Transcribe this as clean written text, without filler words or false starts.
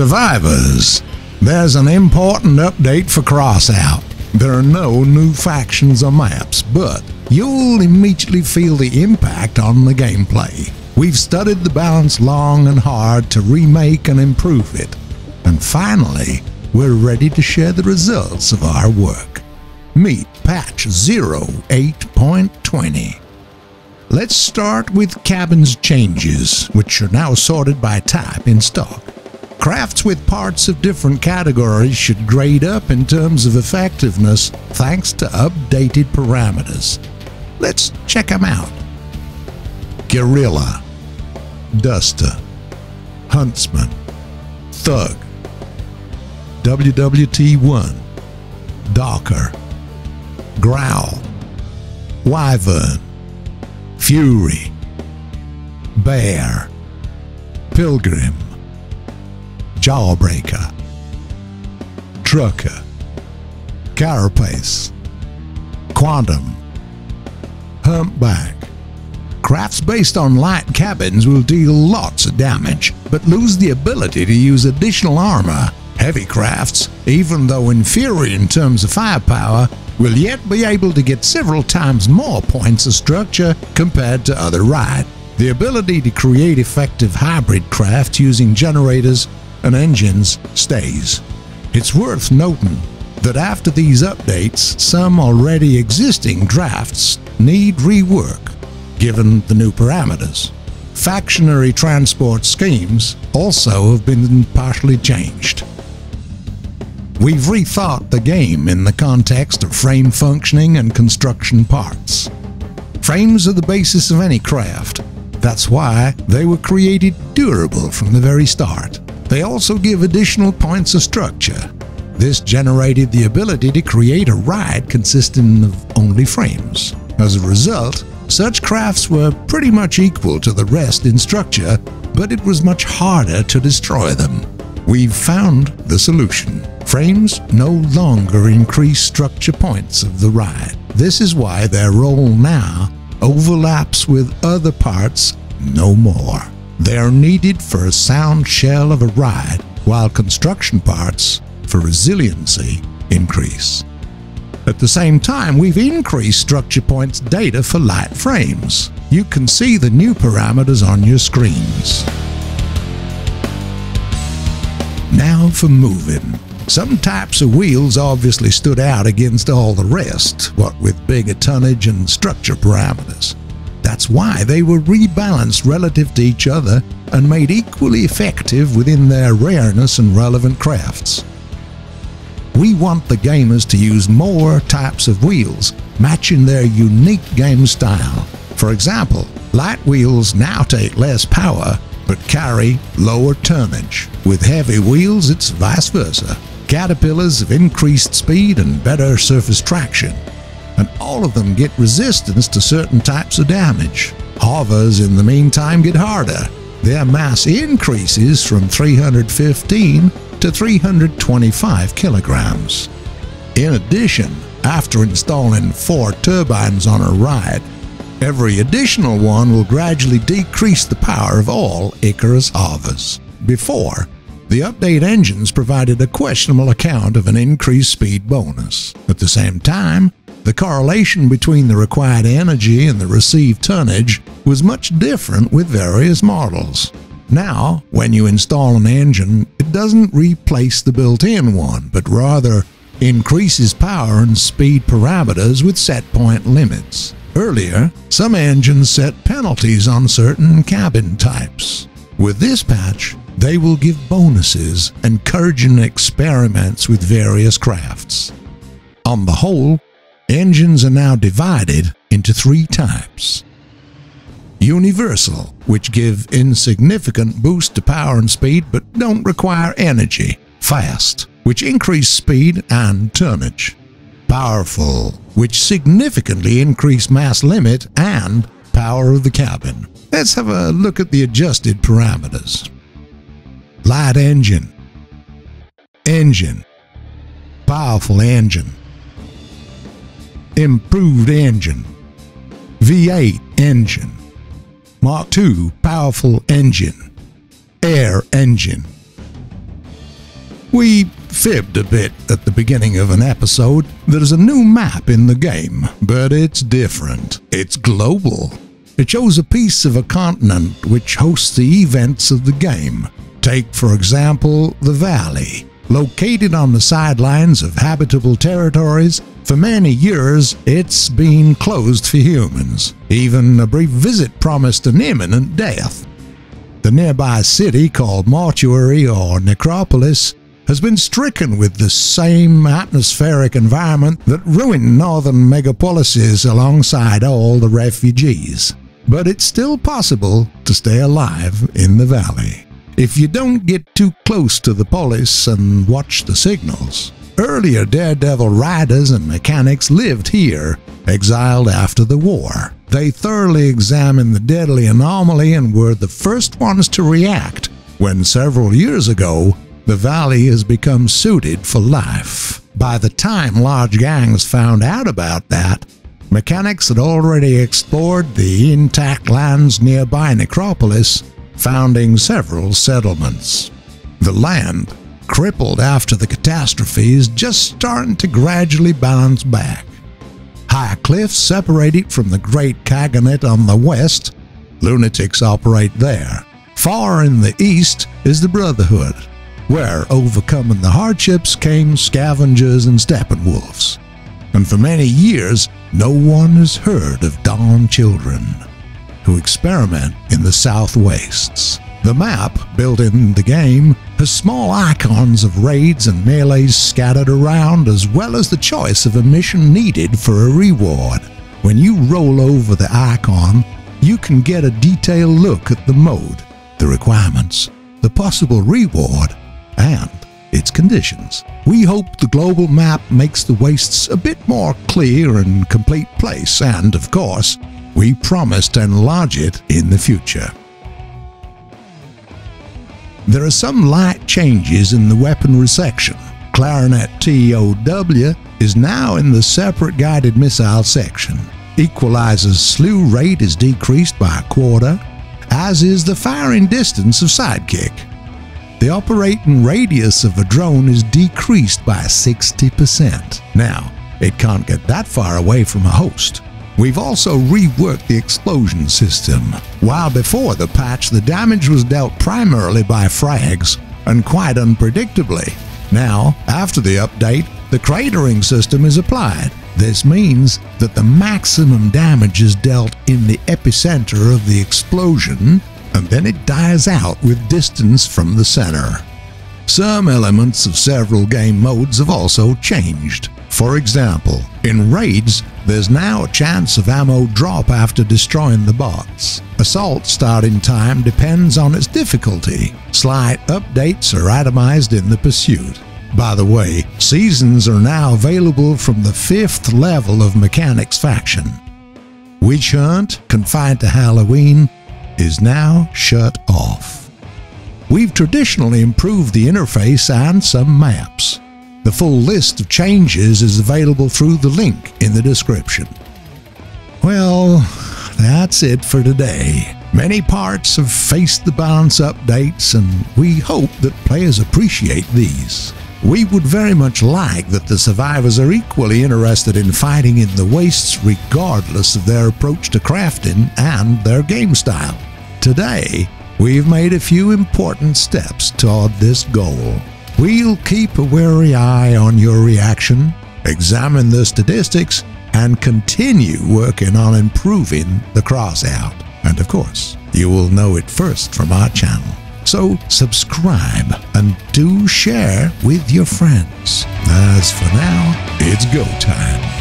Survivors, there's an important update for Crossout. There are no new factions or maps, but you'll immediately feel the impact on the gameplay. We've studied the balance long and hard to remake and improve it. And finally, we're ready to share the results of our work. Meet patch 08.20. Let's start with cabins changes, which are now sorted by type in stock. Crafts with parts of different categories should grade up in terms of effectiveness thanks to updated parameters. Let's check them out. Guerrilla, Duster, Huntsman, Thug, WWT1, Docker, Growl, Wyvern, Fury, Bear, Pilgrim, Jawbreaker, Trucker, Carapace, Quantum, Humpback. Crafts based on light cabins will deal lots of damage, but lose the ability to use additional armor. Heavy crafts, even though inferior in terms of firepower, will yet be able to get several times more points of structure compared to other ride. The ability to create effective hybrid crafts using generators and engines stays. It's worth noting that after these updates, some already existing drafts need rework, given the new parameters. Factionary transport schemes also have been partially changed. We've rethought the game in the context of frame functioning and construction parts. Frames are the basis of any craft. That's why they were created durable from the very start. They also give additional points of structure. This generated the ability to create a ride consisting of only frames. As a result, such crafts were pretty much equal to the rest in structure, but it was much harder to destroy them. We've found the solution. Frames no longer increase structure points of the ride. This is why their role now overlaps with other parts no more. They are needed for a sound shell of a ride, while construction parts for resiliency increase. At the same time, we've increased structure points data for light frames. You can see the new parameters on your screens. Now for moving. Some types of wheels obviously stood out against all the rest, what with bigger tonnage and structure parameters. That's why they were rebalanced relative to each other and made equally effective within their rareness and relevant crafts. We want the gamers to use more types of wheels, matching their unique game style. For example, light wheels now take less power, but carry lower tonnage. With heavy wheels, it's vice versa. Caterpillars have increased speed and better surface traction, and all of them get resistance to certain types of damage. Hovers, in the meantime, get harder. Their mass increases from 315 to 325 kilograms. In addition, after installing 4 turbines on a ride, every additional one will gradually decrease the power of all Icarus Hovers. Before, the update engines provided a questionable account of an increased speed bonus. At the same time, the correlation between the required energy and the received tonnage was much different with various models. Now, when you install an engine, it doesn't replace the built-in one, but rather increases power and speed parameters with set point limits. Earlier, some engines set penalties on certain cabin types. With this patch, they will give bonuses, encouraging experiments with various crafts. On the whole, engines are now divided into 3 types. Universal, which give insignificant boost to power and speed but don't require energy. Fast, which increase speed and tonnage. Powerful, which significantly increase mass limit and power of the cabin. Let's have a look at the adjusted parameters. Light engine. Engine. Powerful engine. Improved engine. V8 engine. Mark II powerful engine. Air engine. We fibbed a bit at the beginning of an episode. There's a new map in the game, but it's different. It's global. It shows a piece of a continent which hosts the events of the game. Take, for example, the Valley. Located on the sidelines of habitable territories, for many years it's been closed for humans. Even a brief visit promised an imminent death. The nearby city, called Mortuary or Necropolis, has been stricken with the same atmospheric environment that ruined northern megapolises alongside all the refugees. But it's still possible to stay alive in the valley, if you don't get too close to the polis and watch the signals. Earlier daredevil riders and mechanics lived here, exiled after the war. They thoroughly examined the deadly anomaly and were the first ones to react when, several years ago, the valley has become suited for life. By the time large gangs found out about that, mechanics had already explored the intact lands nearby Necropolis, founding several settlements. The land, crippled after the catastrophe, is just starting to gradually balance back. High cliffs separate it from the Great Kaganet on the west. Lunatics operate there. Far in the east is the Brotherhood, where, overcoming the hardships, came scavengers and steppenwolves. And for many years, no one has heard of Dawn Children, who experiment in the South Wastes. The map, built in the game, has small icons of raids and melees scattered around, as well as the choice of a mission needed for a reward. When you roll over the icon, you can get a detailed look at the mode, the requirements, the possible reward, and its conditions. We hope the global map makes the wastes a bit more clear and complete place, and of course, we promise to enlarge it in the future. There are some light changes in the weaponry section. Clarinet TOW is now in the separate guided missile section. Equalizer's slew rate is decreased by a quarter, as is the firing distance of Sidekick. The operating radius of a drone is decreased by 60%. Now, it can't get that far away from a host. We've also reworked the explosion system. While before the patch, the damage was dealt primarily by frags, and quite unpredictably. Now, after the update, the cratering system is applied. This means that the maximum damage is dealt in the epicenter of the explosion, and then it dies out with distance from the center. Some elements of several game modes have also changed. For example, in raids, there's now a chance of ammo drop after destroying the bots. Assault starting time depends on its difficulty. Slight updates are itemized in the pursuit. By the way, seasons are now available from the 5th level of Mechanics faction. Witch Hunt, confined to Halloween, is now shut off. We've traditionally improved the interface and some maps. The full list of changes is available through the link in the description. Well, that's it for today. Many parts have faced the balance updates, and we hope that players appreciate these. We would very much like that the survivors are equally interested in fighting in the wastes regardless of their approach to crafting and their game style. Today, we've made a few important steps toward this goal. We'll keep a wary eye on your reaction, examine the statistics, and continue working on improving the Crossout. And of course, you will know it first from our channel. So subscribe and do share with your friends. As for now, it's go time.